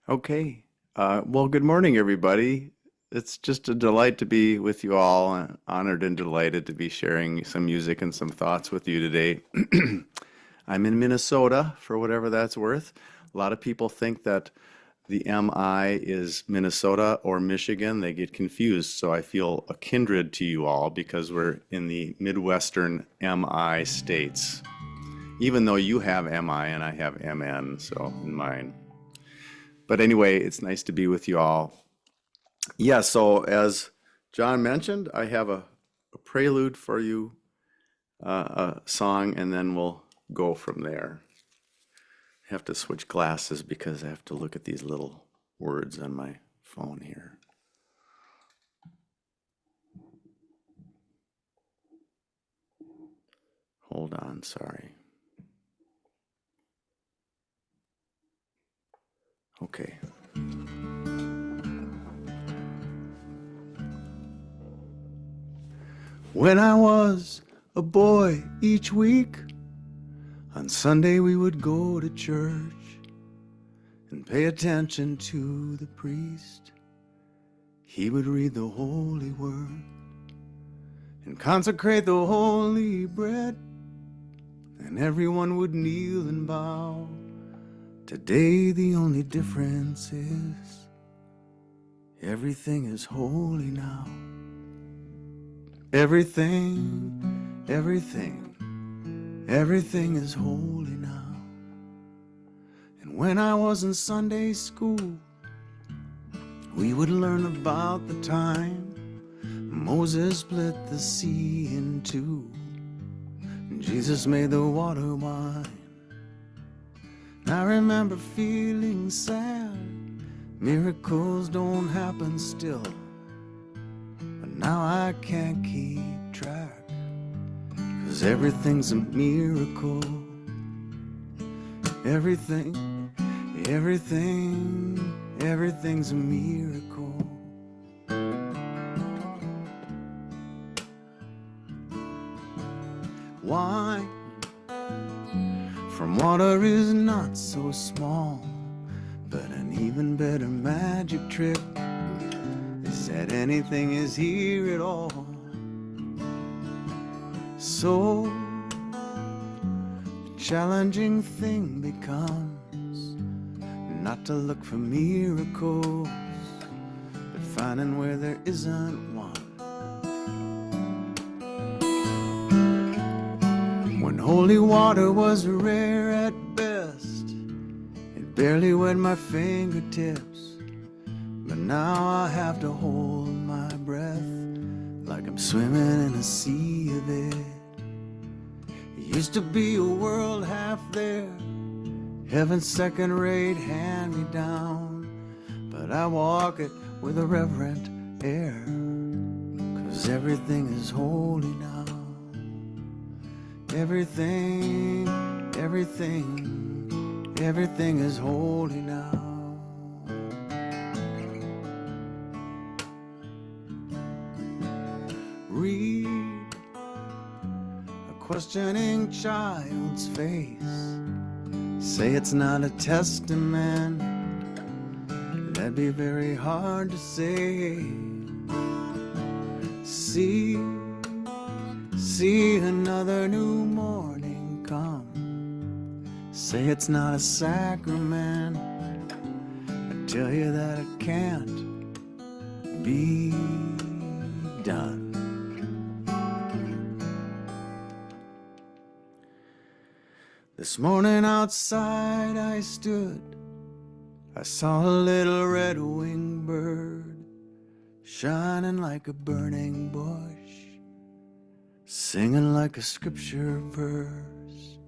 Okay. Well, good morning, everybody. It's just a delight to be with you all. Honored and delighted to be sharing some music and some thoughts with you today. I'm in Minnesota, for whatever that's worth. A lot of people think that the MI is Minnesota or Michigan. They get confused. So I feel a kindred to you all because we're in the Midwestern MI states, even though you have MI and I have MN, so in mine. But anyway, it's nice to be with you all. Yeah, so as John mentioned, I have a prelude for you, a song, and then we'll go from there. I have to switch glasses because I have to look at these little words on my phone here. Hold on, sorry. Okay. When I was a boy each week, on Sunday we would go to church and pay attention to the priest. He would read the holy word and consecrate the holy bread, and everyone would kneel and bow. Today the only difference is everything is holy now. Everything is holy now. And when I was in Sunday school, we would learn about the time Moses split the sea in two, and Jesus made the water wine. I remember feeling sad, miracles don't happen still, but now I can't keep track, 'cause everything's a miracle. Everything's a miracle. Wine from water is not so small, but an even better magic trick is that anything is here at all. So the challenging thing becomes not to look for miracles, but finding where there isn't one. When holy water was rare at best, it barely wet my fingertips, but now I have to hold my breath like I'm swimming in a sea of it. It used to be a world half there, heaven's second-rate hand-me-down, but I walk it with a reverent air, 'cause everything is holy now. Everything is holy now. Read a questioning child's face, say it's not a testament, that'd be very hard to say. See another new morning come, say it's not a sacrament, I tell you that it can't be done. This morning outside I stood, I saw a little red-winged bird shining like a burning bush, singing like a scripture verse.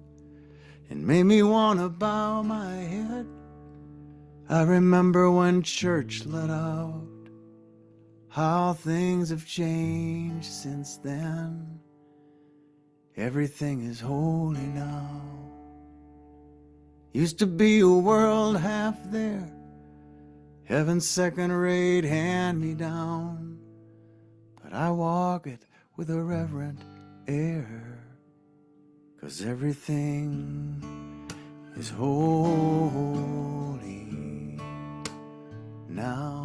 It made me want to bow my head. I remember when church let out, how things have changed since then. Everything is holy now. Used to be a world half there, heaven's second-rate hand-me-down, but I walk it with a reverent air, 'cause everything is holy now.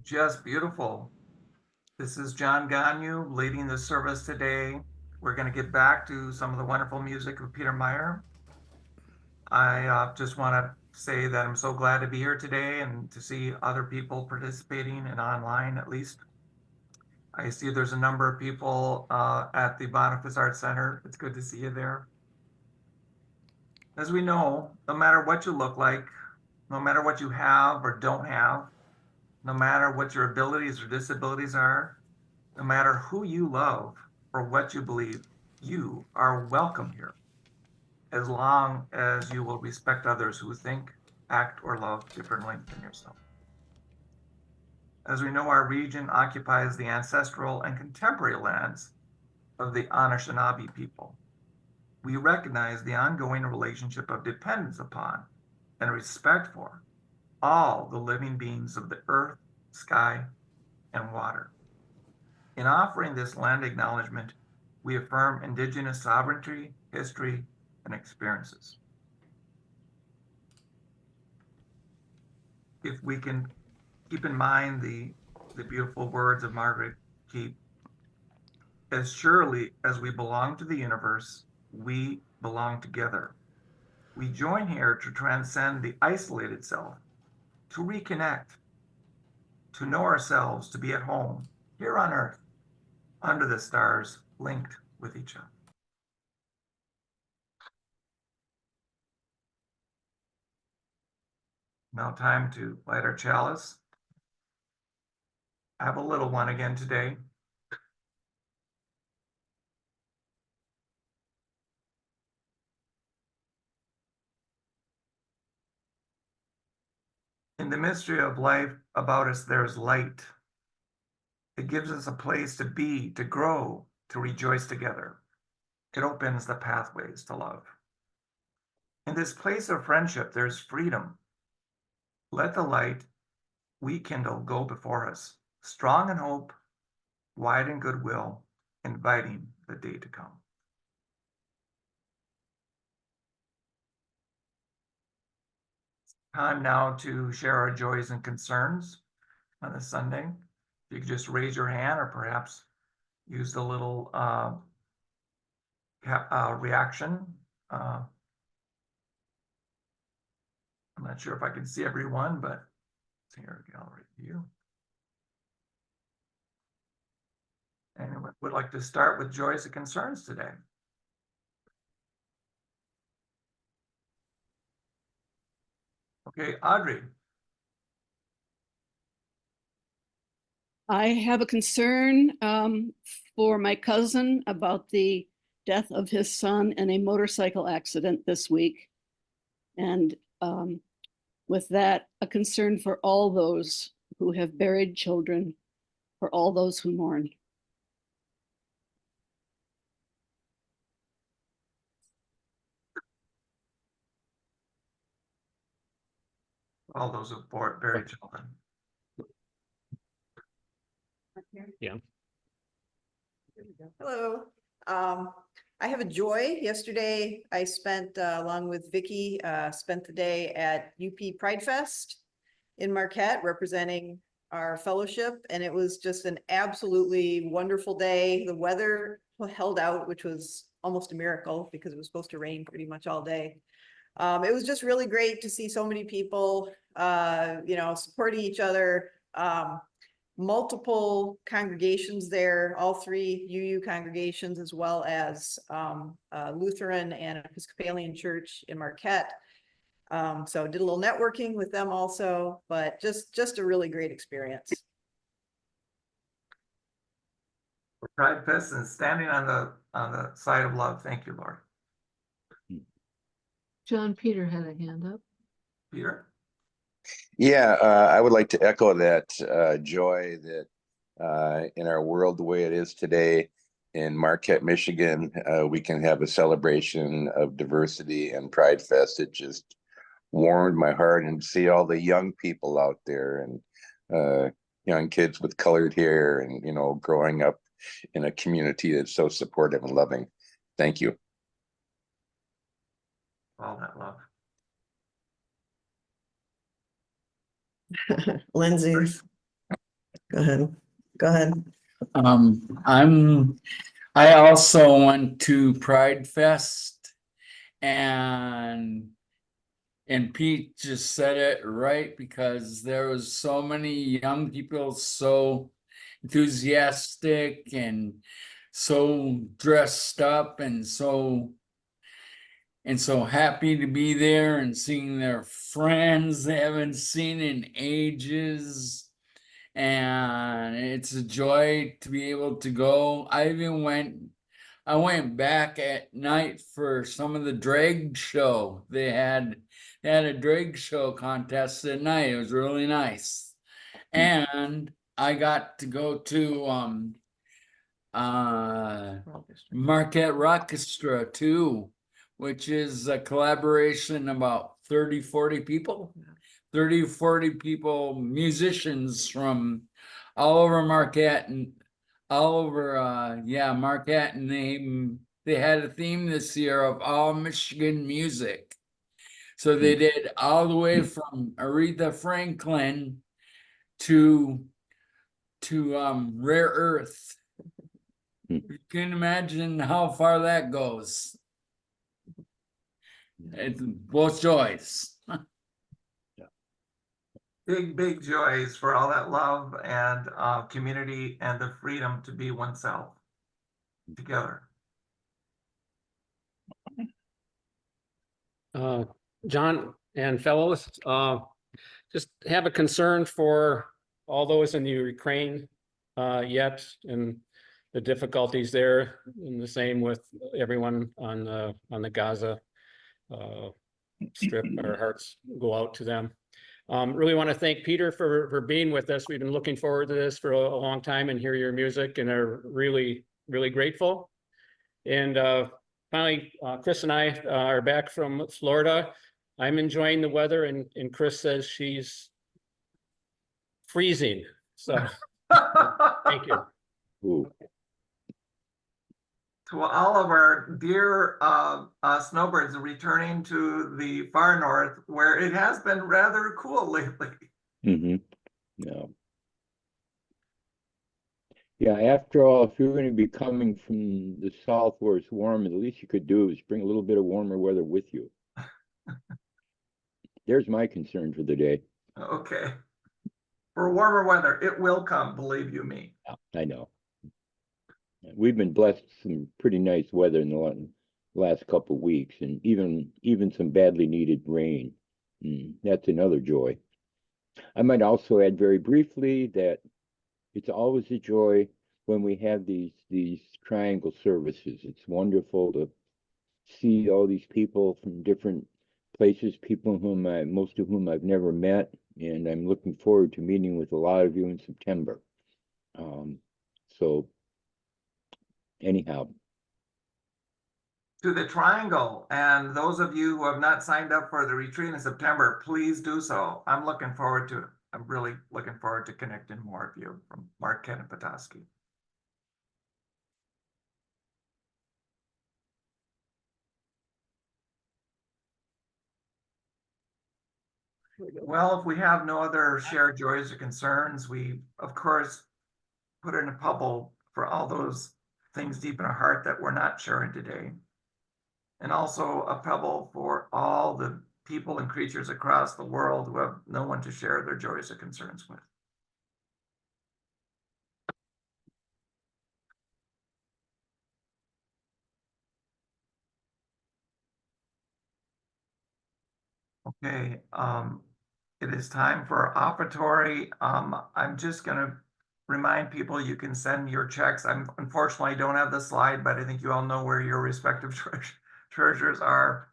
Just beautiful. This is John Ganyu leading the service today. We're going to get back to some of the wonderful music of Peter Meyer. I just want to say that I'm so glad to be here today and to see other people participating and online at least. I see there's a number of people at the Boniface Arts Center. It's good to see you there. As we know, no matter what you look like, no matter what you have or don't have, no matter what your abilities or disabilities are, no matter who you love or what you believe, you are welcome here, as long as you will respect others who think, act, or love differently than yourself. As we know, our region occupies the ancestral and contemporary lands of the Anishinaabe people. We recognize the ongoing relationship of dependence upon and respect for all the living beings of the earth, sky, and water. In offering this land acknowledgement, we affirm Indigenous sovereignty, history, and experiences. If we can keep in mind the beautiful words of Margaret Keep, as surely as we belong to the universe, we belong together. We join here to transcend the isolated self, to reconnect, to know ourselves, to be at home, here on earth, under the stars, linked with each other. Now time to light our chalice. I have a little one again today. In the mystery of life about us, there's light. It gives us a place to be, to grow, to rejoice together. It opens the pathways to love. In this place of friendship, there's freedom. Let the light we kindle go before us, strong in hope, wide in goodwill, inviting the day to come. Time now to share our joys and concerns on this Sunday. If you could just raise your hand or perhaps use the little reaction. I'm not sure if I can see everyone, but it's here, gallery view. Anyone would like to start with joys and concerns today? Okay, Audrey. I have a concern for my cousin about the death of his son in a motorcycle accident this week. And with that, a concern for all those who have buried children, for all those who mourn. All those who buried children. Yeah. Hello. I have a joy. Yesterday, I spent, along with Vicky, spent the day at UP Pride Fest in Marquette, representing our fellowship, and it was just an absolutely wonderful day. The weather held out, which was almost a miracle because it was supposed to rain pretty much all day. It was just really great to see so many people, supporting each other. Multiple congregations there, all three UU congregations, as well as Lutheran and Episcopalian Church in Marquette. So did a little networking with them also, but just a really great experience. For Pride Fest and standing on the side of love. Thank you, Lord. John Peter had a hand up. Peter? Yeah, I would like to echo that joy that in our world the way it is today in Marquette, Michigan, we can have a celebration of diversity and Pride Fest. It just warmed my heart and see all the young people out there and young kids with colored hair and, you know, growing up in a community that's so supportive and loving. Thank you. All that love. Lindsay, go ahead. Go ahead. I also went to Pride Fest and Pete just said it right, because there was so many young people so enthusiastic and so dressed up and so happy to be there and seeing their friends they haven't seen in ages. And it's a joy to be able to go. I went back at night for some of the drag show. They had a drag show contest at night. It was really nice. And I got to go to Marquette Rockestra too, which is a collaboration about 30-40 people. 30-40 people, musicians from all over Marquette and all over Marquette, and they had a theme this year of all Michigan music. So they did all the way from Aretha Franklin to Rare Earth. You can imagine how far that goes. It's both joys. Big joys for all that love and community and the freedom to be oneself together. John and fellows, just have a concern for all those in the Ukraine yet, and the difficulties there, and the same with everyone on the Gaza Strip. Our hearts go out to them. Really want to thank Peter for being with us. We've been looking forward to this for a long time and hear your music, and are really grateful. And finally, Chris and I are back from Florida. I'm enjoying the weather, and Chris says she's freezing. So thank you. Ooh. To all of our dear snowbirds returning to the far north, where it has been rather cool lately. Yeah. Yeah, after all, if you're going to be coming from the south where it's warm, the least you could do is bring a little bit of warmer weather with you. There's my concern for the day. Okay. For warmer weather, it will come, believe you me. I know. We've been blessed with some pretty nice weather in the last couple of weeks, and even some badly needed rain. That's another joy. I might also add very briefly that it's always a joy when we have these triangle services. It's wonderful to see all these people from different places, people most of whom I've never met, and I'm looking forward to meeting with a lot of you in September. So anyhow. To the Triangle, and those of you who have not signed up for the retreat in September, please do so. I'm really looking forward to connecting more of you from Marquette and Petoskey. Well, if we have no other shared joys or concerns, we, of course, put in a pebble for all those things deep in our heart that we're not sharing today. And also a pebble for all the people and creatures across the world who have no one to share their joys or concerns with. Okay, it is time for offertory. I'm just gonna remind people you can send your checks. I unfortunately don't have the slide, but I think you all know where your respective treasures are.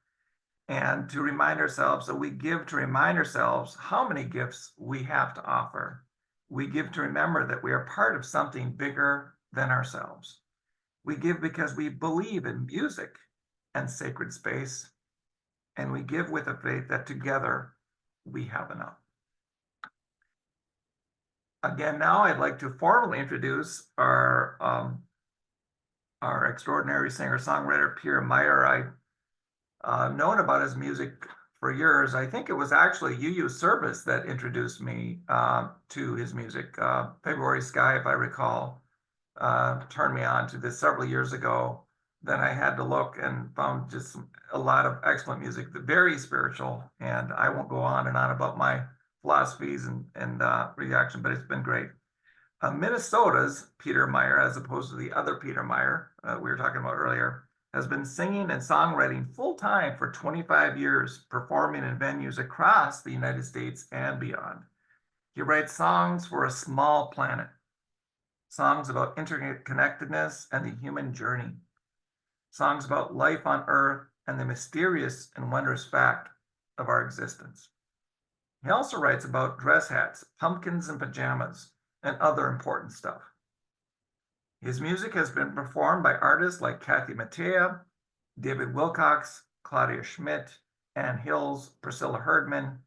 and to remind ourselves that we give to remind ourselves how many gifts we have to offer. We give to remember that we are part of something bigger than ourselves. We give because we believe in music and sacred space, and we give with a faith that together we have enough. Again, now I'd like to formally introduce our extraordinary singer-songwriter, Peter Meyer. I've known about his music for years. I think it was actually UU's service that introduced me to his music. February Sky, if I recall, turned me on to this several years ago. Then I had to look and found just a lot of excellent music, very spiritual. And I won't go on and on about my philosophies and reaction, but it's been great. Minnesota's Peter Meyer, as opposed to the other Peter Meyer we were talking about earlier, has been singing and songwriting full-time for 25 years, performing in venues across the United States and beyond. He writes songs for a small planet, songs about interconnectedness and the human journey, songs about life on Earth and the mysterious and wondrous fact of our existence. He also writes about dress hats, pumpkins and pajamas, and other important stuff. His music has been performed by artists like Kathy Mattea, David Wilcox, Claudia Schmidt, Ann Hills, Priscilla Herdman,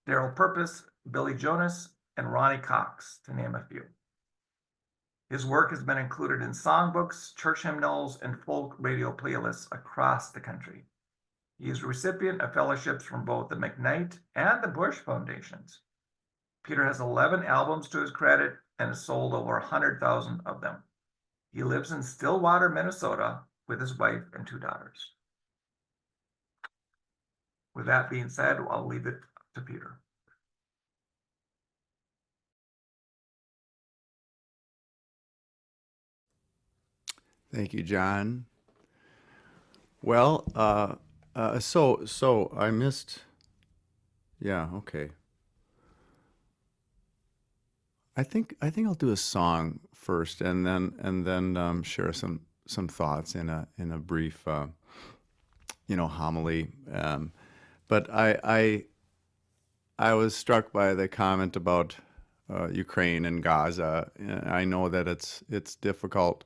Daryl Purpose, Billy Jonas, and Ronnie Cox, to name a few. His work has been included in songbooks, church hymnals, and folk radio playlists across the country. He is a recipient of fellowships from both the McKnight and the Bush Foundations. Peter has 11 albums to his credit and has sold over 100,000 of them. He lives in Stillwater, Minnesota, with his wife and 2 daughters. With that being said, I'll leave it to Peter. Thank you, John. Well, so I missed. Yeah, okay. I think I'll do a song first, and then share some thoughts in a brief homily. But I was struck by the comment about Ukraine and Gaza. I know that it's difficult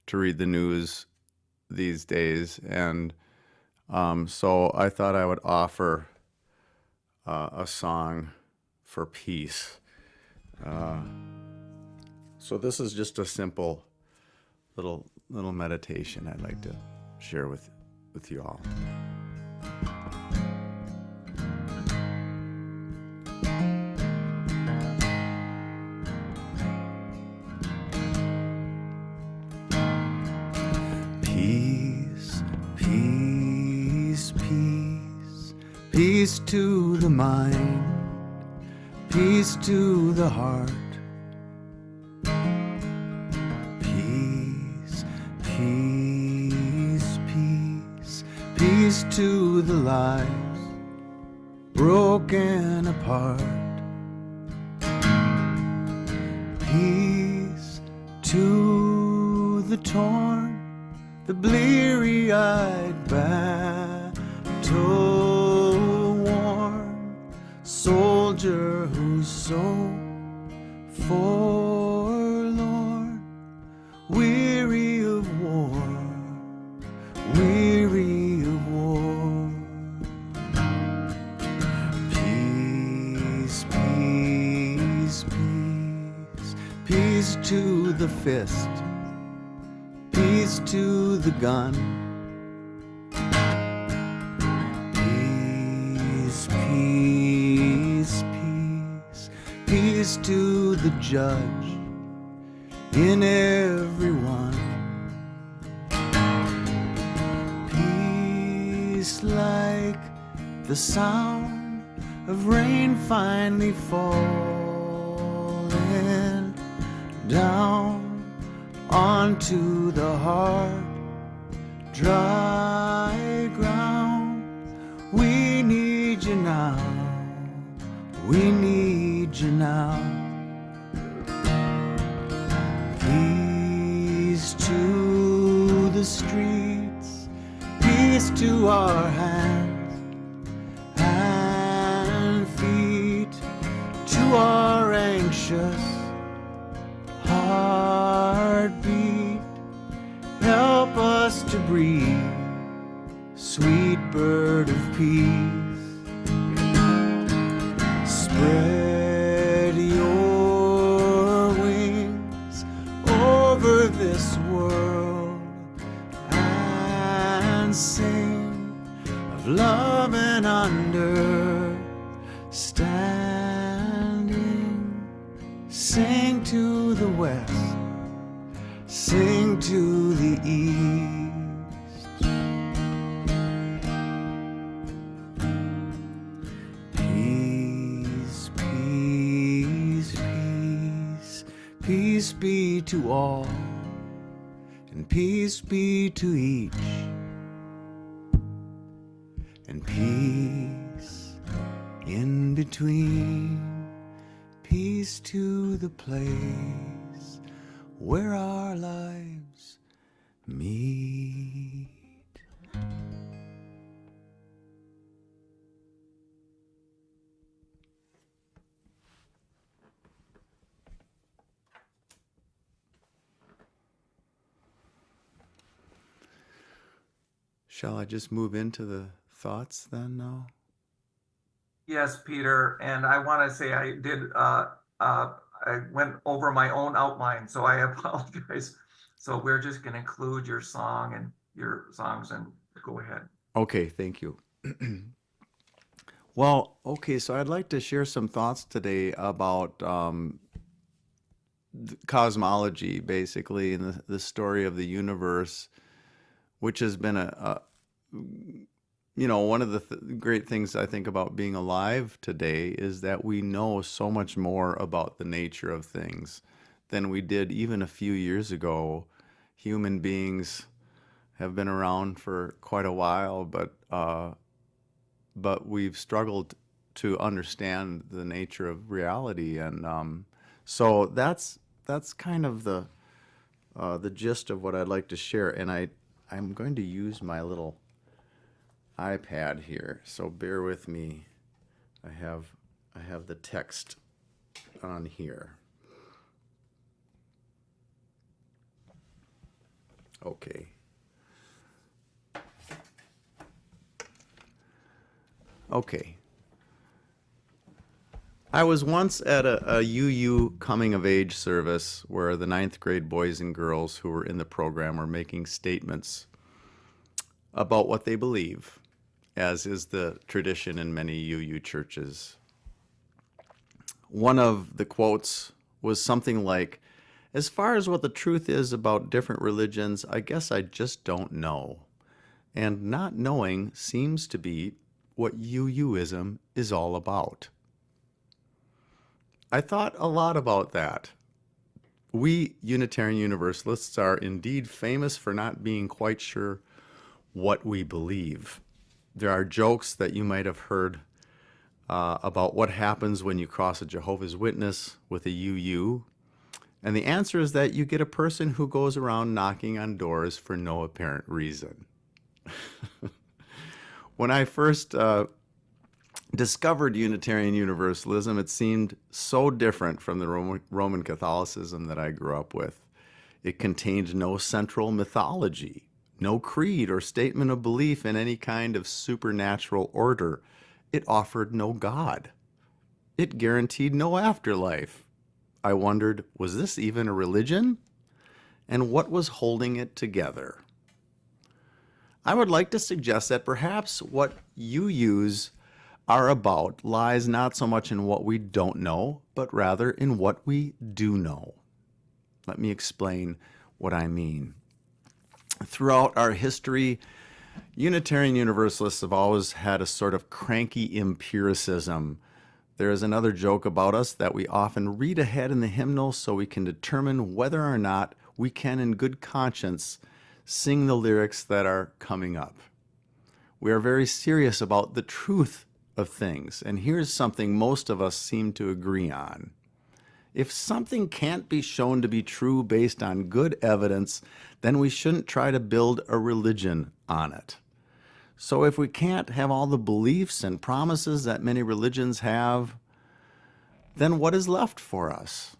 to read the news these days, and so I thought I would offer a song for peace. So this is just a simple little meditation I'd like to share with you all. Peace, peace, peace, peace to the mind, peace to the heart. Peace, peace, peace, peace to the lives broken apart. Peace to the torn, the bleary-eyed, battle-worn soldier who's so forlorn, weary of war, weary of war. Peace, peace, peace, peace to the fist, peace to the gun. Peace, peace, peace, peace to the judge in everyone. Peace like the sound of rain finally falling down onto the hard, dry ground. We need you now, we need you now. Peace to the streets, peace to our hands, precious heartbeat, help us to breathe, sweet bird of peace. Spread your wings over this world and sing of love and understanding. Sing to the west, sing to the east. Peace, peace, peace, peace be to all, and peace be to each, and peace in between, peace to the place where our lives meet. Shall I just move into the thoughts then now? Yes, Peter, and I want to say I did, I went over my own outline, so I apologize. So we're just going to include your song and your songs, and go ahead. Okay, thank you. Well, okay, so I'd like to share some thoughts today about cosmology, basically, and the story of the universe, which has been one of the great things I think about being alive today is that we know so much more about the nature of things than we did even a few years ago. Human beings have been around for quite a while, but we've struggled to understand the nature of reality, and so that's kind of the gist of what I'd like to share. And I'm going to use my little iPad here, so bear with me. I have the text on here. Okay. Okay. I was once at a UU coming of age service where the 9th grade boys and girls who were in the program were making statements about what they believe, as is the tradition in many UU churches. One of the quotes was something like, "As far as what the truth is about different religions, I guess I just don't know. And not knowing seems to be what UUism is all about." I thought a lot about that. We Unitarian Universalists are indeed famous for not being quite sure what we believe. There are jokes that you might have heard about what happens when you cross a Jehovah's Witness with a UU. And the answer is that you get a person who goes around knocking on doors for no apparent reason. When I first discovered Unitarian Universalism, it seemed so different from the Roman Catholicism that I grew up with. It contained no central mythology, no creed or statement of belief in any kind of supernatural order. It offered no God. It guaranteed no afterlife. I wondered, was this even a religion? And what was holding it together? I would like to suggest that perhaps what UUs are about lies not so much in what we don't know, but rather in what we do know. Let me explain what I mean. Throughout our history, Unitarian Universalists have always had a sort of cranky empiricism. There is another joke about us that we often read ahead in the hymnal so we can determine whether or not we can, in good conscience, sing the lyrics that are coming up. We are very serious about the truth of things, and here's something most of us seem to agree on. If something can't be shown to be true based on good evidence, then we shouldn't try to build a religion on it. So if we can't have all the beliefs and promises that many religions have, then what is left for us?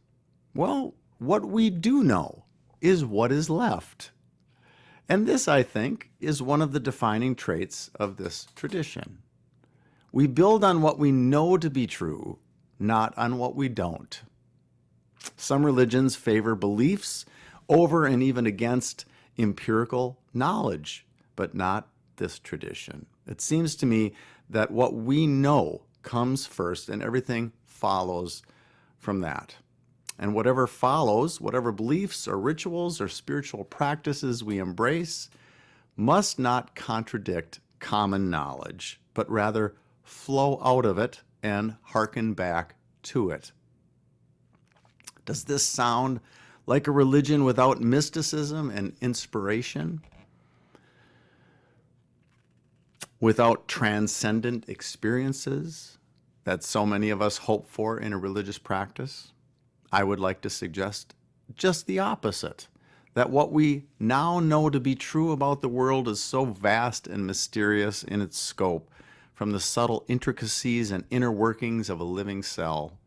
Well, what we do know is what is left. And this, I think, is one of the defining traits of this tradition. We build on what we know to be true, not on what we don't. Some religions favor beliefs over and even against empirical knowledge, but not this tradition. It seems to me that what we know comes first and everything follows from that. And whatever follows, whatever beliefs or rituals or spiritual practices we embrace, must not contradict common knowledge, but rather flow out of it and hearken back to it. Does this sound like a religion without mysticism and inspiration? Without transcendent experiences that so many of us hope for in a religious practice? I would like to suggest just the opposite, that what we now know to be true about the world is so vast and mysterious in its scope, from the subtle intricacies and inner workings of a living cell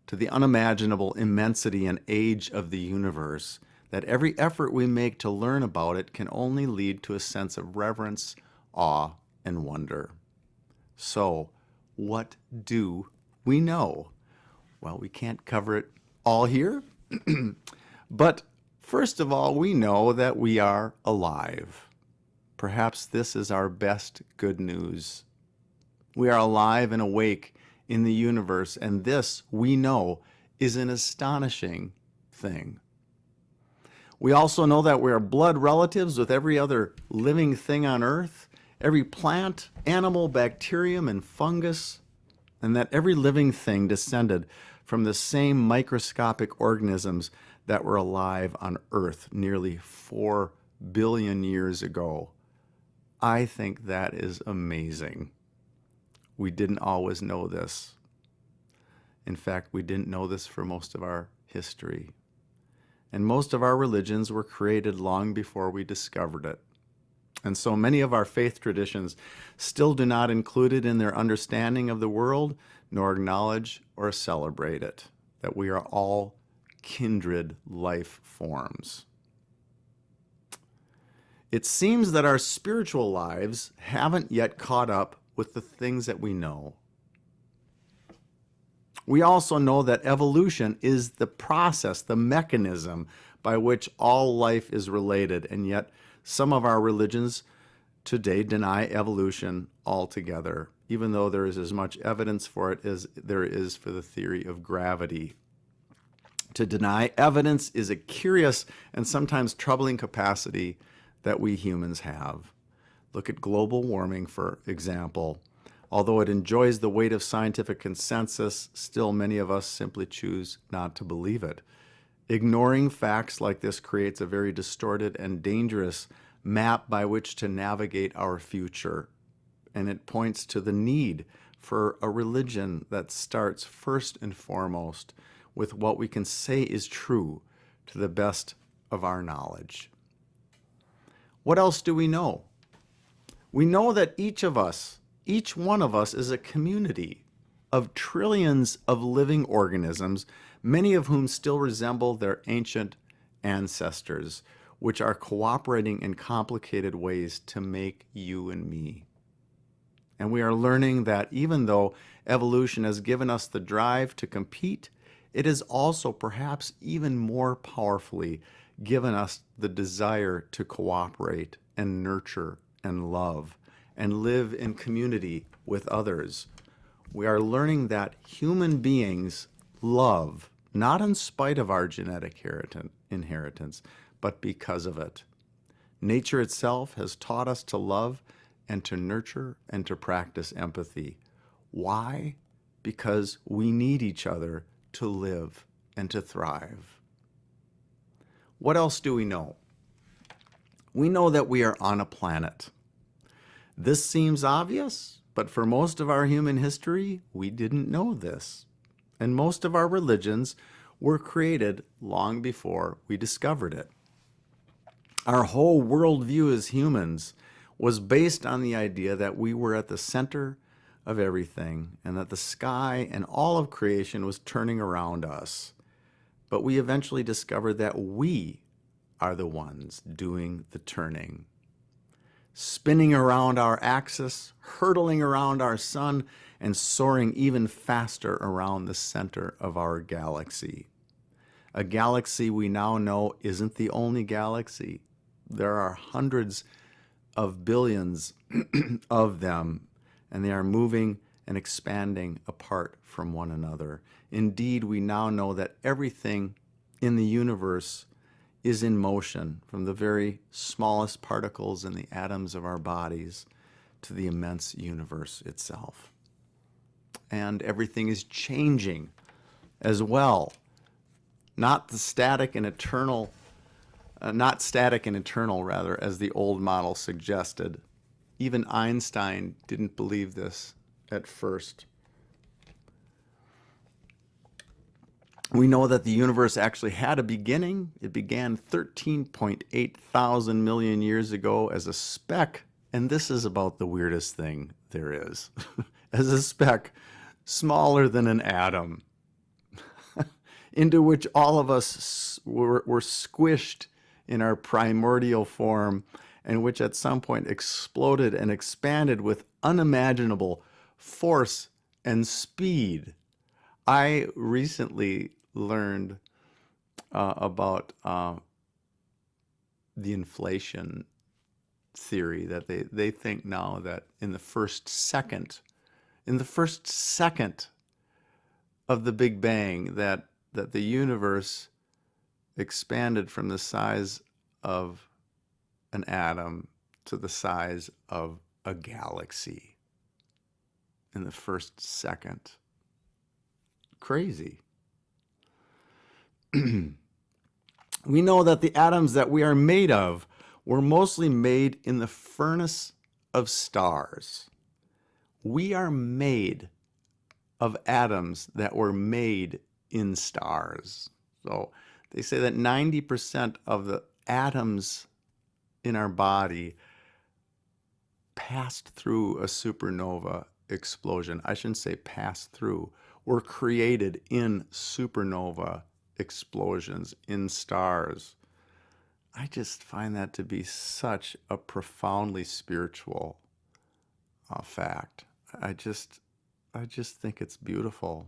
to the unimaginable immensity and age of the universe, that every effort we make to learn about it can only lead to a sense of reverence, awe, and wonder. So, what do we know? Well, we can't cover it all here, but first of all, we know that we are alive. Perhaps this is our best good news. We are alive and awake in the universe, and this, we know, is an astonishing thing. We also know that we are blood relatives with every other living thing on earth, every plant, animal, bacterium, and fungus, and that every living thing descended from the same microscopic organisms that were alive on Earth nearly 4 billion years ago. I think that is amazing. We didn't always know this. In fact, we didn't know this for most of our history. And most of our religions were created long before we discovered it. And so many of our faith traditions still do not include it in their understanding of the world, nor acknowledge or celebrate it, that we are all kindred life forms. It seems that our spiritual lives haven't yet caught up with the things that we know. We also know that evolution is the process, the mechanism by which all life is related, and yet some of our religions today deny evolution altogether, even though there is as much evidence for it as there is for the theory of gravity. To deny evidence is a curious and sometimes troubling capacity that we humans have. Look at global warming, for example. Although it enjoys the weight of scientific consensus, still many of us simply choose not to believe it. Ignoring facts like this creates a very distorted and dangerous map by which to navigate our future. And it points to the need for a religion that starts first and foremost with what we can say is true to the best of our knowledge. What else do we know? We know that each one of us is a community of trillions of living organisms, many of whom still resemble their ancient ancestors, which are cooperating in complicated ways to make you and me. And we are learning that even though evolution has given us the drive to compete, it has also perhaps even more powerfully given us the desire to cooperate and nurture and love and live in community with others. We are learning that human beings love, not in spite of our genetic inheritance, but because of it. Nature itself has taught us to love and to nurture and to practice empathy. Why? Because we need each other to live and to thrive. What else do we know? We know that we are on a planet. This seems obvious, but for most of our human history, we didn't know this. And most of our religions were created long before we discovered it. Our whole worldview as humans was based on the idea that we were at the center of everything, and that the sky and all of creation was turning around us. But we eventually discovered that we are the ones doing the turning, spinning around our axis, hurtling around our sun, and soaring even faster around the center of our galaxy. A galaxy we now know isn't the only galaxy. There are hundreds of billions of them, and they are moving and expanding apart from one another. Indeed, we now know that everything in the universe is in motion, from the very smallest particles in the atoms of our bodies to the immense universe itself. And everything is changing as well. Not static and eternal, rather, as the old model suggested. Even Einstein didn't believe this at first. We know that the universe actually had a beginning. It began 13.8 thousand million years ago as a speck, and this is about the weirdest thing there is, as a speck smaller than an atom, into which all of us were squished in our primordial form, and which at some point exploded and expanded with unimaginable force and speed. I recently learned about the inflation theory, that they think now that in the first second of the Big Bang, that the universe expanded from the size of an atom to the size of a galaxy in the first second. Crazy. We know that the atoms that we are made of were mostly made in the furnace of stars. We are made of atoms that were made in stars. So they say that 90% of the atoms in our body passed through a supernova explosion. I shouldn't say passed through, were created in supernova explosions in stars. I just find that to be such a profoundly spiritual fact. I just think it's beautiful.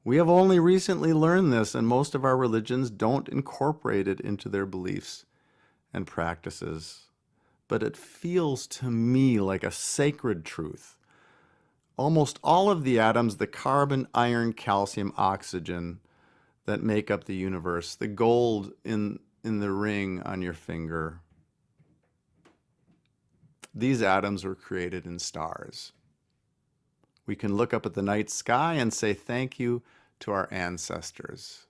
We have only recently learned this, and most of our religions don't incorporate it into their beliefs and practices. But it feels to me like a sacred truth. Almost all of the atoms, the carbon, iron, calcium, oxygen that make up the universe, the gold in the ring on your finger, these atoms were created in stars. We can look up at the night sky and say thank you to our ancestors.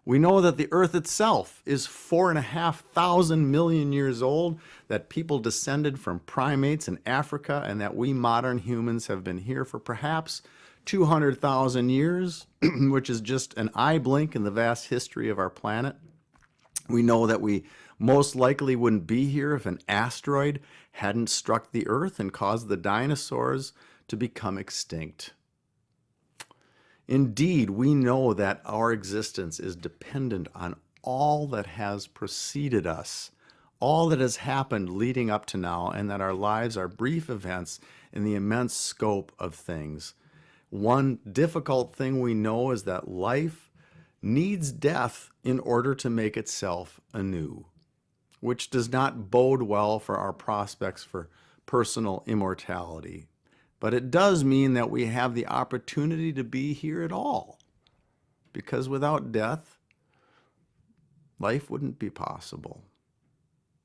We know that the earth itself is 4,500 million years old, that people descended from primates in Africa, and that we modern humans have been here for perhaps 200,000 years, which is just an eye blink in the vast history of our planet. We know that we most likely wouldn't be here if an asteroid hadn't struck the earth and caused the dinosaurs to become extinct. Indeed, we know that our existence is dependent on all that has preceded us, all that has happened leading up to now, and that our lives are brief events in the immense scope of things. One difficult thing we know is that life needs death in order to make itself anew, which does not bode well for our prospects for personal immortality. But it does mean that we have the opportunity to be here at all, because without death, life wouldn't be possible.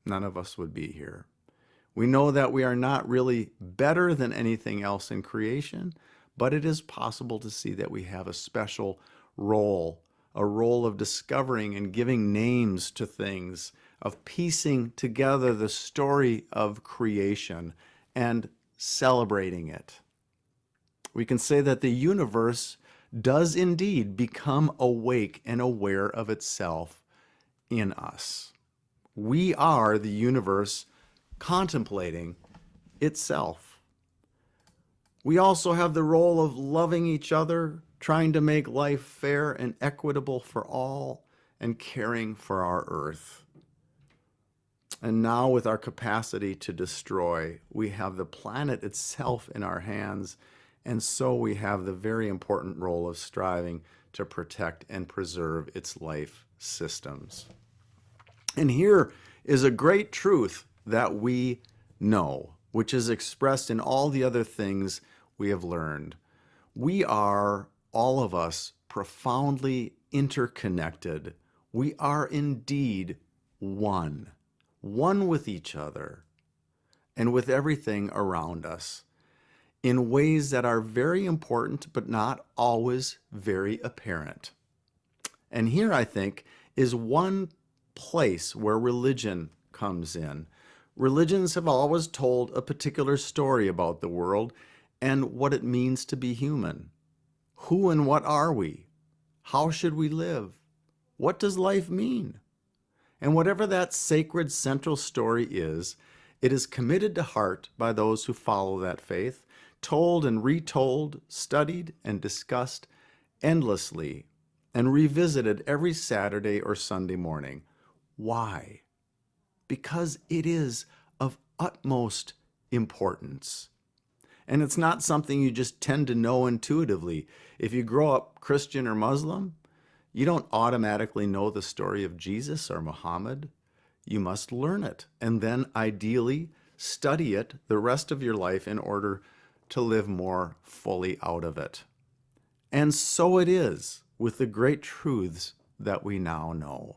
None of us would be here. We know that we are not really better than anything else in creation, but it is possible to see that we have a special role, a role of discovering and giving names to things, of piecing together the story of creation and celebrating it. We can say that the universe does indeed become awake and aware of itself in us. We are the universe contemplating itself. We also have the role of loving each other, trying to make life fair and equitable for all, and caring for our earth. And now, with our capacity to destroy, we have the planet itself in our hands, and so we have the very important role of striving to protect and preserve its life systems. And here is a great truth that we know, which is expressed in all the other things we have learned. We are, all of us, profoundly interconnected. We are indeed one with each other and with everything around us in ways that are very important but not always very apparent. And here, I think, is one place where religion comes in. Religions have always told a particular story about the world and what it means to be human. Who and what are we? How should we live? What does life mean? And whatever that sacred central story is, it is committed to heart by those who follow that faith, told and retold, studied and discussed endlessly, and revisited every Saturday or Sunday morning. Why? Because it is of utmost importance. And it's not something you just tend to know intuitively. If you grow up Christian or Muslim, you don't automatically know the story of Jesus or Muhammad. You must learn it and then ideally study it the rest of your life in order to live more fully out of it. And so it is with the great truths that we now know.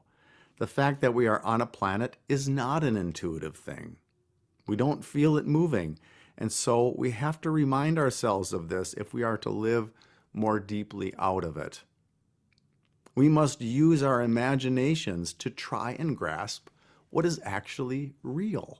The fact that we are on a planet is not an intuitive thing. We don't feel it moving. And so we have to remind ourselves of this if we are to live more deeply out of it. We must use our imaginations to try and grasp what is actually real.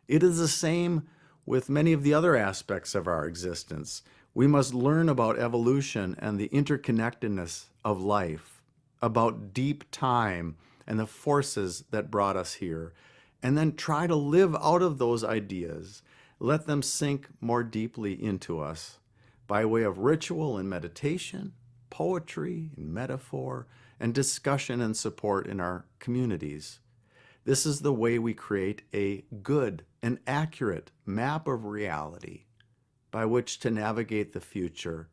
It is the same with many of the other aspects of our existence. We must learn about evolution and the interconnectedness of life, about deep time and the forces that brought us here, and then try to live out of those ideas. Let them sink more deeply into us by way of ritual and meditation, poetry and metaphor, and discussion and support in our communities. This is the way we create a good and accurate map of reality by which to navigate the future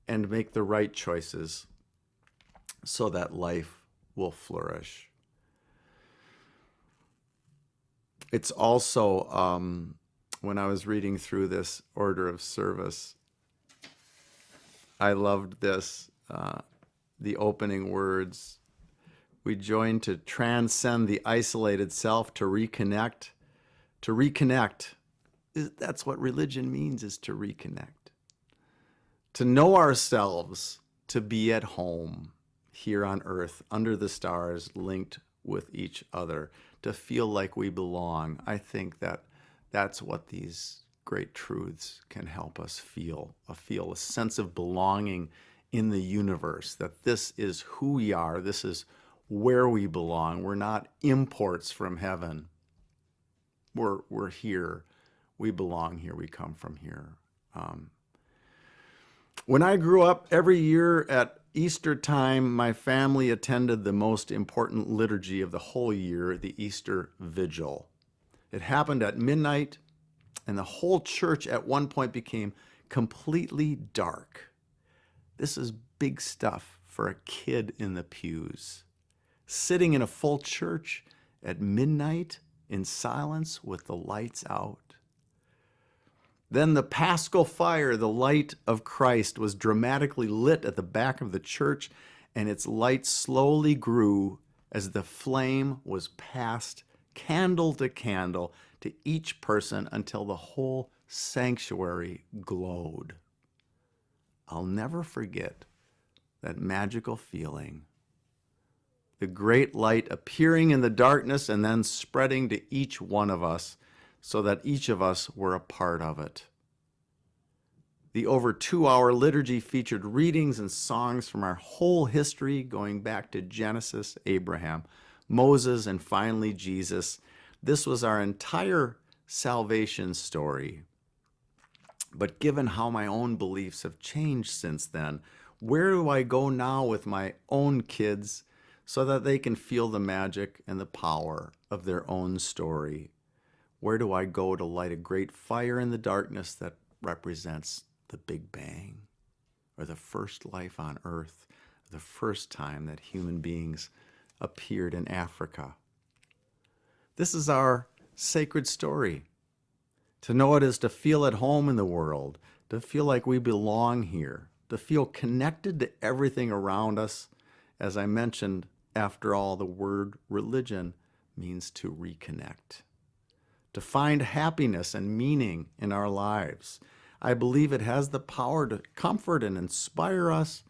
and make the right choices so that life will flourish. It's also, when I was reading through this order of service, I loved this, the opening words. We join to transcend the isolated self, to reconnect. To reconnect, that's what religion means, is to reconnect. To know ourselves, to be at home here on earth, under the stars, linked with each other, to feel like we belong. I think that that's what these great truths can help us feel a sense of belonging in the universe, that this is who we are, this is where we belong. We're not imports from heaven. We're here. We belong here. We come from here. When I grew up, every year at Easter time, my family attended the most important liturgy of the whole year, the Easter Vigil. It happened at midnight, and the whole church at one point became completely dark. This is big stuff for a kid in the pews. Sitting in a full church at midnight in silence with the lights out. Then the Paschal fire, the light of Christ, was dramatically lit at the back of the church, and its light slowly grew as the flame was passed candle to each person until the whole sanctuary glowed. I'll never forget that magical feeling. The great light appearing in the darkness and then spreading to each one of us so that each of us were a part of it. The over 2-hour liturgy featured readings and songs from our whole history, going back to Genesis, Abraham, Moses, and finally Jesus. This was our entire salvation story. But given how my own beliefs have changed since then, where do I go now with my own kids so that they can feel the magic and the power of their own story? Where do I go to light a great fire in the darkness that represents the Big Bang, or the first life on Earth, the first time that human beings appeared in Africa? This is our sacred story. To know it is to feel at home in the world, to feel like we belong here, to feel connected to everything around us. As I mentioned, after all, the word religion means to reconnect, to find happiness and meaning in our lives. I believe it has the power to comfort and inspire us,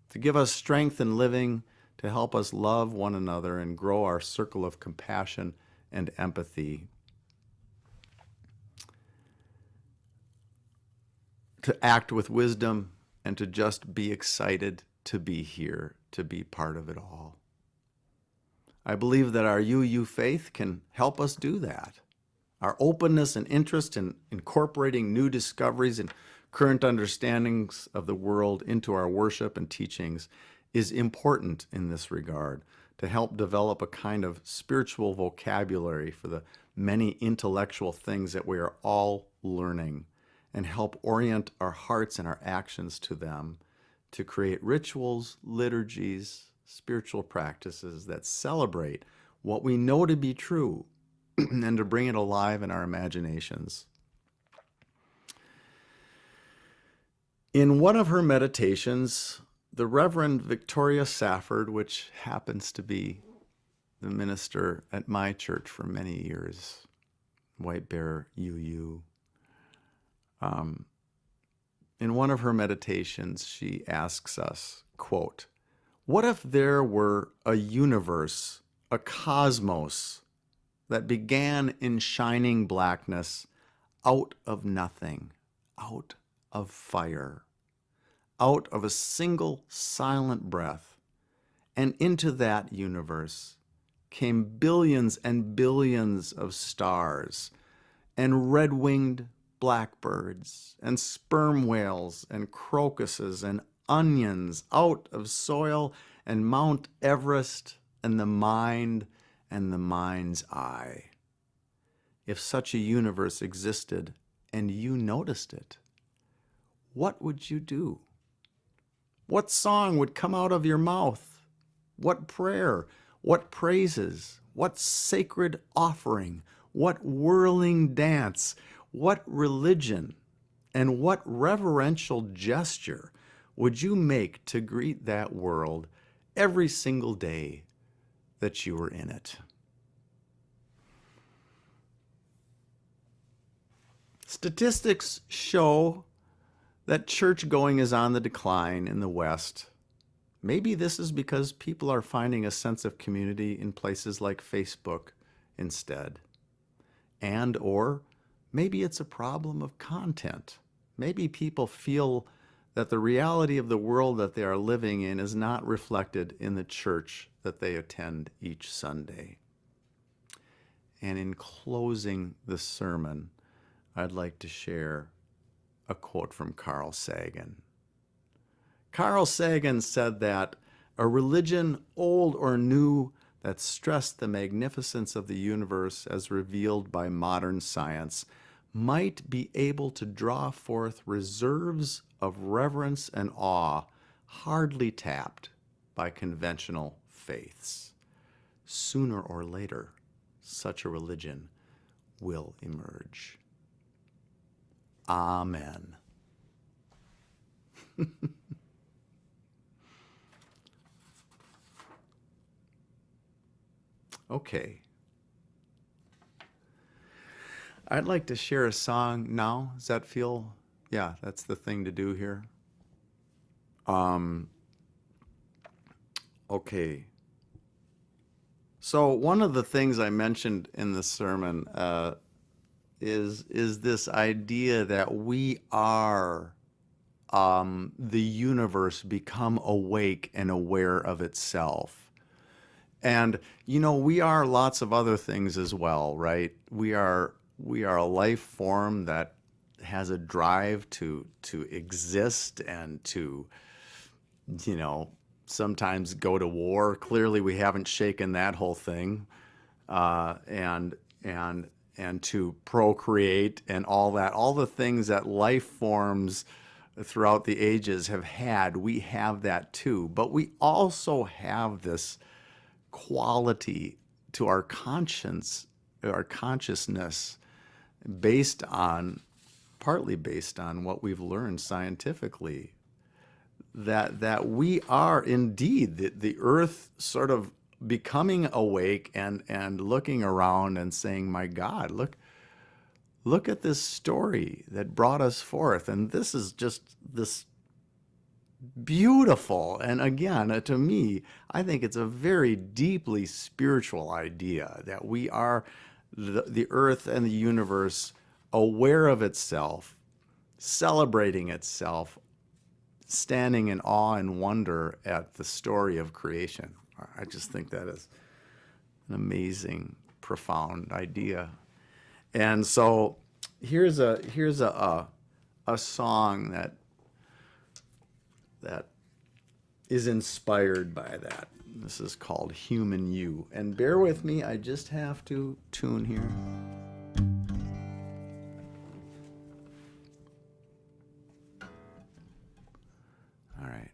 to give us strength in living, to help us love one another and grow our circle of compassion and empathy. To act with wisdom and to just be excited to be here, to be part of it all. I believe that our UU faith can help us do that. Our openness and interest in incorporating new discoveries and current understandings of the world into our worship and teachings is important in this regard, to help develop a kind of spiritual vocabulary for the many intellectual things that we are all learning, and help orient our hearts and our actions to them, to create rituals, liturgies, spiritual practices that celebrate what we know to be true and to bring it alive in our imaginations. In one of her meditations, the Reverend Victoria Safford, which happens to be the minister at my church for many years, White Bear UU, in one of her meditations, she asks us, quote, "What if there were a universe, a cosmos, that began in shining blackness, out of nothing, out of fire, out of a single silent breath, and into that universe came billions and billions of stars, and red-winged blackbirds, and sperm whales, and crocuses, and onions out of soil, and Mount Everest, and the mind, and the mind's eye. If such a universe existed, and you noticed it, what would you do? What song would come out of your mouth? What prayer? What praises? What sacred offering? What whirling dance? What religion and what reverential gesture would you make to greet that world every single day that you were in it?" Statistics show that church going is on the decline in the West. Maybe this is because people are finding a sense of community in places like Facebook instead. And or maybe it's a problem of content. Maybe people feel that the reality of the world that they are living in is not reflected in the church that they attend each Sunday. And in closing the sermon, I'd like to share a quote from Carl Sagan. Carl Sagan said that a religion, old or new, that stressed the magnificence of the universe as revealed by modern science might be able to draw forth reserves of reverence and awe hardly tapped by conventional faiths. Sooner or later, such a religion will emerge. Amen. Okay. I'd like to share a song now. Does that feel? Yeah, that's the thing to do here. Okay. So one of the things I mentioned in the sermon is this idea that we are the universe become awake and aware of itself. And, you know, we are lots of other things as well, right? We are a life form that has a drive to exist and to, you know, sometimes go to war. Clearly, we haven't shaken that whole thing, and to procreate and all that, all the things that life forms throughout the ages have had. We have that too, but we also have this quality to our conscience, our consciousness, partly based on what we've learned scientifically, that we are indeed the earth sort of becoming awake and looking around and saying, my God, look at this story that brought us forth. And this is just this beautiful. And again, to me, I think it's a very deeply spiritual idea that we are the earth and the universe aware of itself, celebrating itself, standing in awe and wonder at the story of creation. I just think that is an amazing, profound idea. And so here's a song that is inspired by that. This is called Human You. And bear with me, I just have to tune here. All right.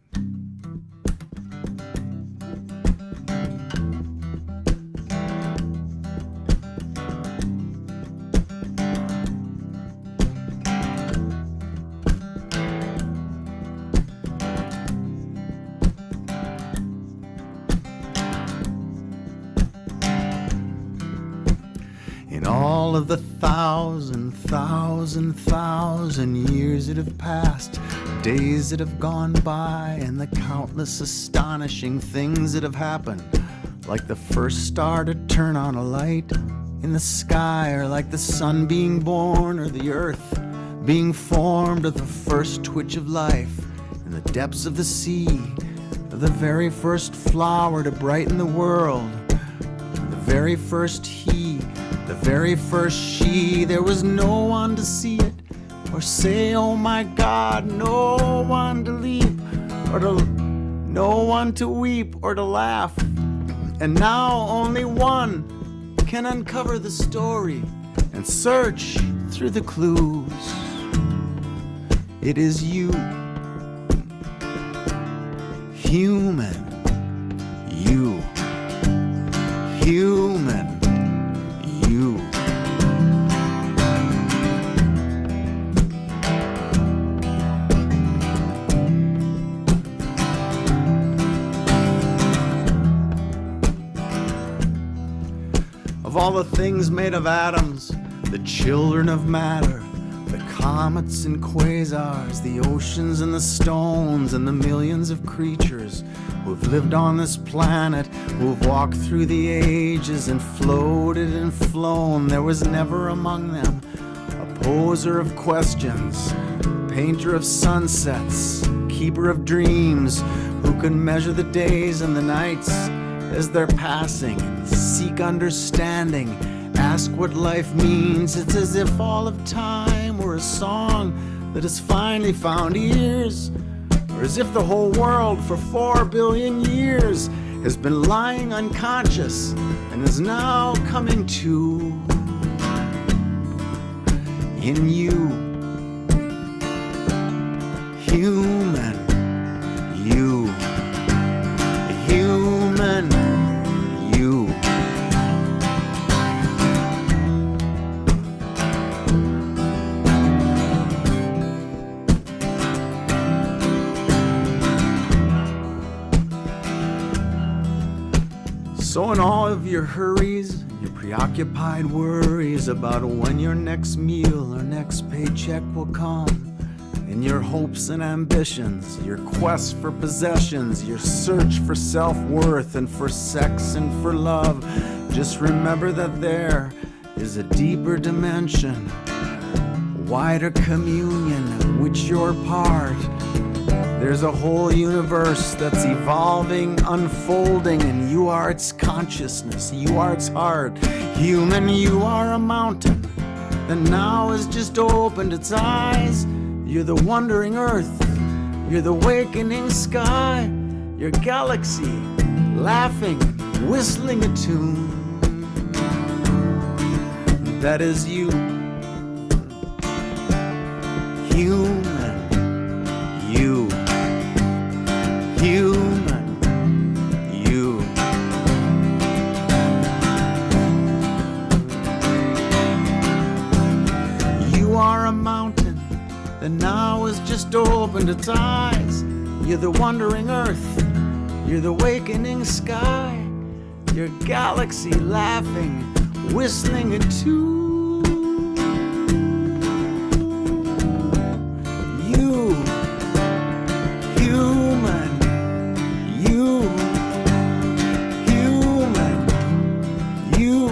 In all of the thousand years that have passed, days that have gone by, and the countless astonishing things that have happened, like the first star to turn on a light in the sky, or like the sun being born, or the earth being formed, or the first twitch of life in the depths of the sea, or the very first flower to brighten the world, the very first he, the very first she. There was no one to see it or say, oh my God, no one to leap, or no one to weep or to laugh. And now only one can uncover the story and search through the clues. It is you, human, you, human, you. Of all the things made of atoms, the children of matter, the comets and quasars, the oceans and the stones, and the millions of creatures who've lived on this planet, who've walked through the ages and floated and flown, there was never among them a poser of questions, painter of sunsets, keeper of dreams, who can measure the days and the nights as they're passing, and seek understanding, ask what life means. It's as if all of time were a song that has finally found ears, or as if the whole world for 4 billion years has been lying unconscious and is now coming to in you, human, you, human, you. So in all of your hurries, your preoccupied worries about when your next meal or next paycheck will come, in your hopes and ambitions, your quest for possessions, your search for self-worth and for sex and for love, just remember that there is a deeper dimension, wider communion of which you're part. There's a whole universe that's evolving, unfolding, and you are its consciousness, you are its heart. Human, you are a mountain that now has just opened its eyes. You're the wandering earth, you're the wakening sky, your galaxy, laughing, whistling a tune. That is you, human, you, human, you. You are a mountain that now has just opened its eyes. You're the wandering earth, you're the wakening sky, your galaxy laughing, whistling a tune. You, human, you, human, you,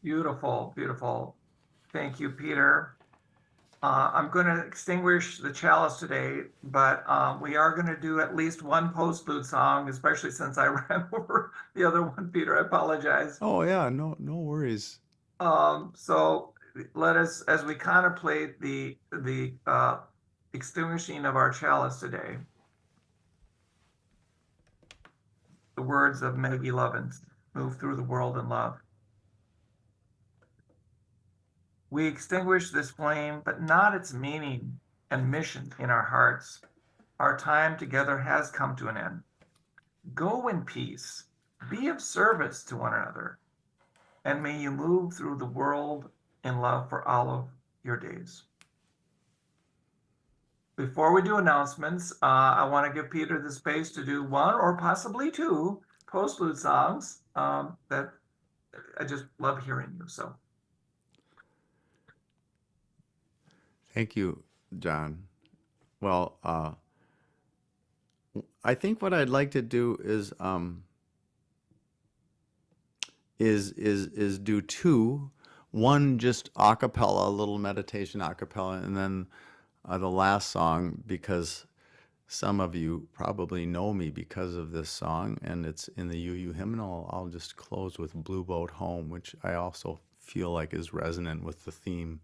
Beautiful, beautiful. Thank you, Peter. I'm going to extinguish the chalice today, but we are going to do at least one postlude song, especially since I ran over the other one, Peter. I apologize. Oh yeah, no worries. So let us, as we contemplate the extinguishing of our chalice today, the words of Maggie Lovins, move through the world in love. We extinguish this flame, but not its meaning and mission in our hearts. Our time together has come to an end. Go in peace, be of service to one another, and may you move through the world in love for all of your days. Before we do announcements, I want to give Peter the space to do one or possibly two postlude songs that I just love hearing you. So. Thank you, John. Well, I think what I'd like to do is do two. One just a cappella, a little meditation a cappella, and then the last song, because some of you probably know me because of this song, and it's in the UU hymnal. I'll just close with Blue Boat Home, which I also feel like is resonant with the theme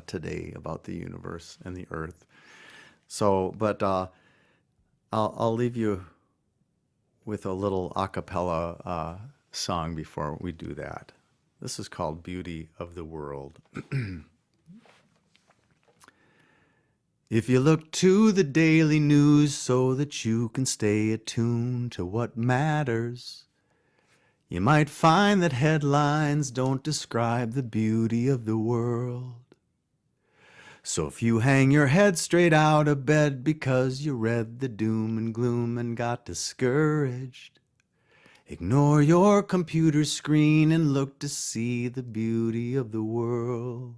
today about the universe and the earth. So, but I'll leave you with a little a cappella song before we do that. This is called Beauty of the World. If you look to the daily news so that you can stay attuned to what matters, you might find that headlines don't describe the beauty of the world. So if you hang your head straight out of bed because you read the doom and gloom and got discouraged, ignore your computer screen and look to see the beauty of the world.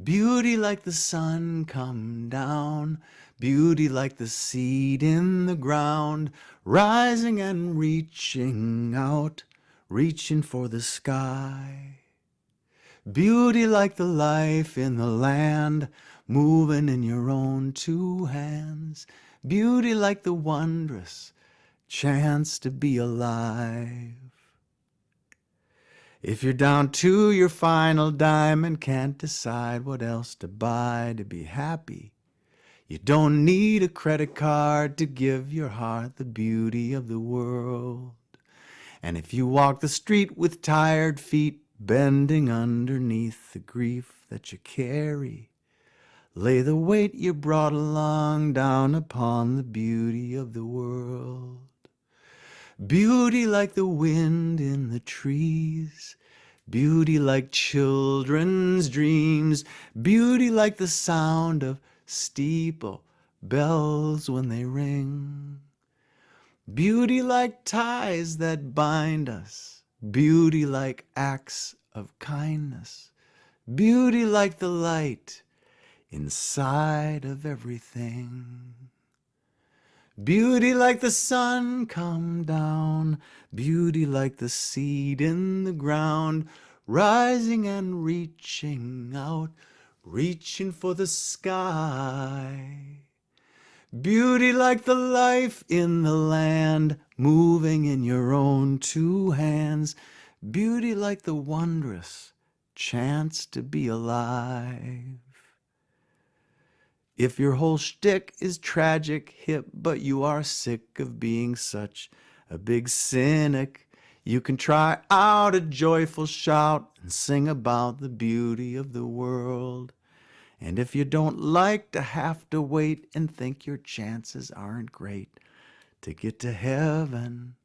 Beauty like the sun come down, beauty like the seed in the ground, rising and reaching out, reaching for the sky. Beauty like the life in the land, moving in your own two hands. Beauty like the wondrous chance to be alive. If you're down to your final dime and can't decide what else to buy to be happy, you don't need a credit card to give your heart the beauty of the world. And if you walk the street with tired feet, bending underneath the grief that you carry, lay the weight you brought along down upon the beauty of the world. Beauty like the wind in the trees, beauty like children's dreams, beauty like the sound of steeple bells when they ring. Beauty like ties that bind us, beauty like acts of kindness, beauty like the light inside of everything. Beauty like the sun come down, beauty like the seed in the ground, rising and reaching out, reaching for the sky. Beauty like the life in the land, moving in your own two hands. Beauty like the wondrous chance to be alive. If your whole shtick is tragic, hip, but you are sick of being such a big cynic, you can try out a joyful shout and sing about the beauty of the world. And if you don't like to have to wait and think your chances aren't great to get to heaven,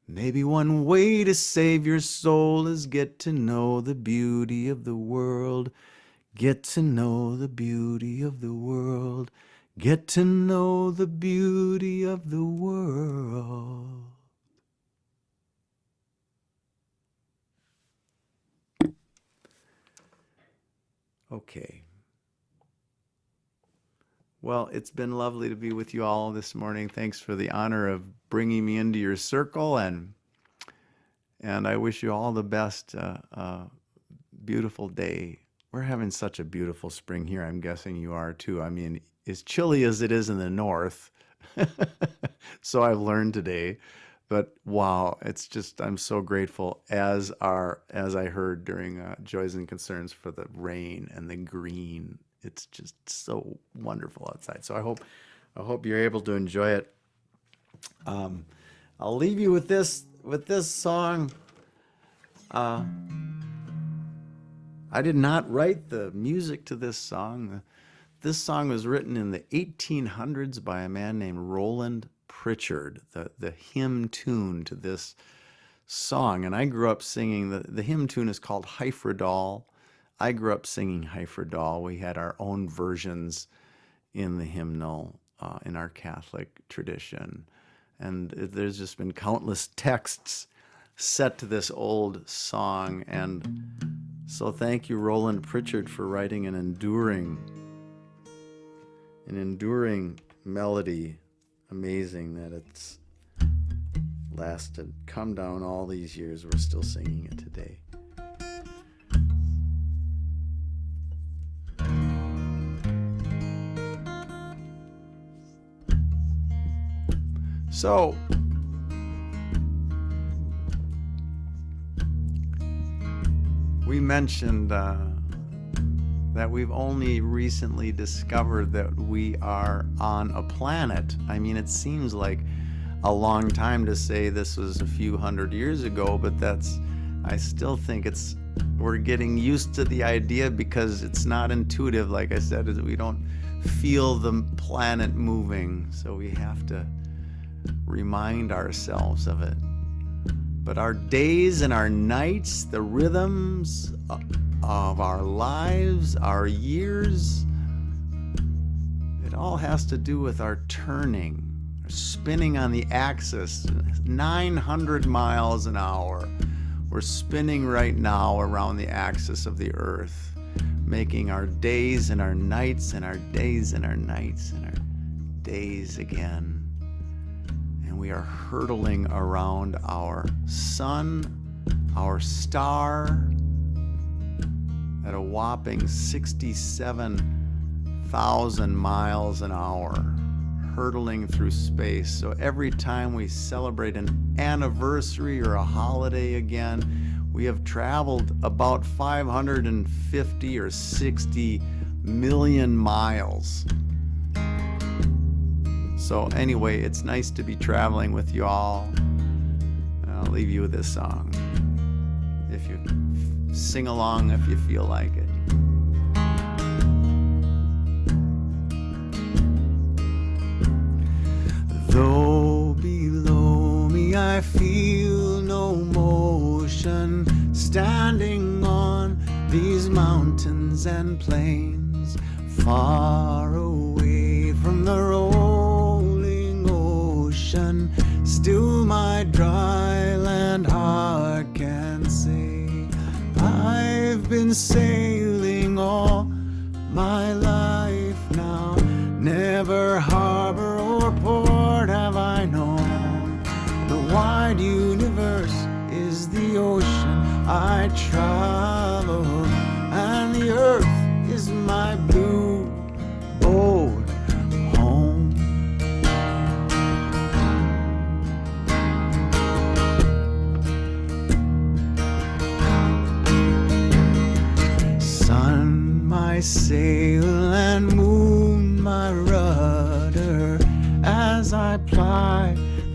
maybe one way to save your soul is get to know the beauty of the world. Get to know the beauty of the world. Get to know the beauty of the world. Okay. Well, it's been lovely to be with you all this morning. Thanks for the honor of bringing me into your circle, and I wish you all the best. Beautiful day. We're having such a beautiful spring here. I'm guessing you are too. I mean, as chilly as it is in the north, so I've learned today. But wow, it's just, I'm so grateful, as I heard during Joys and Concerns, for the rain and the green. It's just so wonderful outside. So I hope you're able to enjoy it. I'll leave you with this song. I did not write the music to this song. This song was written in the 1800s by a man named Roland Pritchard, the hymn tune to this song. And I grew up singing, the hymn tune is called Heiferdal. I grew up singing Heiferdal. We had our own versions in the hymnal, in our Catholic tradition. And there's just been countless texts set to this old song. And so thank you, Roland Pritchard, for writing an enduring melody. Amazing that it's come down all these years. We're still singing it today. So, we mentioned that we've only recently discovered that we are on a planet. I mean, it seems like a long time to say this was a few hundred years ago, but I still think we're getting used to the idea because it's not intuitive. Like I said, we don't feel the planet moving, so we have to remind ourselves of it. But our days and our nights, the rhythms of our lives, our years, it all has to do with our turning, our spinning on the axis, 900 miles an hour. We're spinning right now around the axis of the earth, making our days and our nights and our days and our nights and our days again. And we are hurtling around our sun, our star, at a whopping 67,000 miles an hour, hurtling through space. So every time we celebrate an anniversary or a holiday again, we have traveled about 550 or 60 million miles. So anyway, it's nice to be traveling with you all. I'll leave you with this song. If you sing along, if you feel like it. Though below me I feel no motion, standing on these mountains and plains, far away from the rolling ocean, still my dry land heart can say, I've been sailing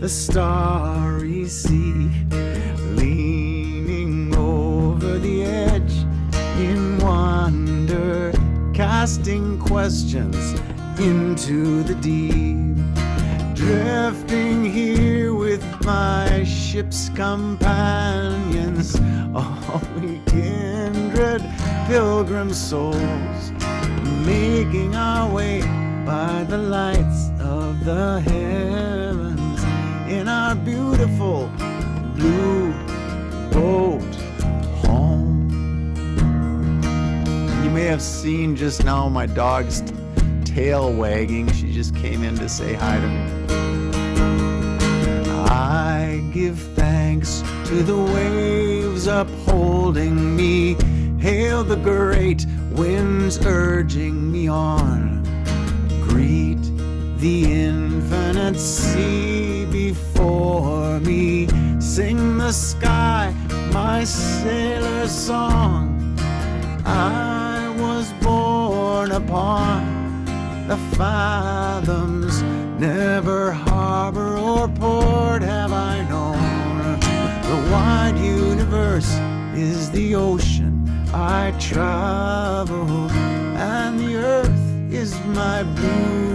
the starry sea, leaning over the edge in wonder, casting questions into the deep, drifting here with my ship's companions, all we kindred pilgrim souls, making our way by the lights of the heavens in our beautiful blue boat home. You may have seen just now my dog's tail wagging. She just came in to say hi to me. I give thanks to the waves upholding me, hail the great winds urging me on, greet the infinite sea before me, sing the sky my sailor's song. I was born upon the fathoms, never harbor or port have I known. The wide universe is the ocean I travel, and the earth is my blue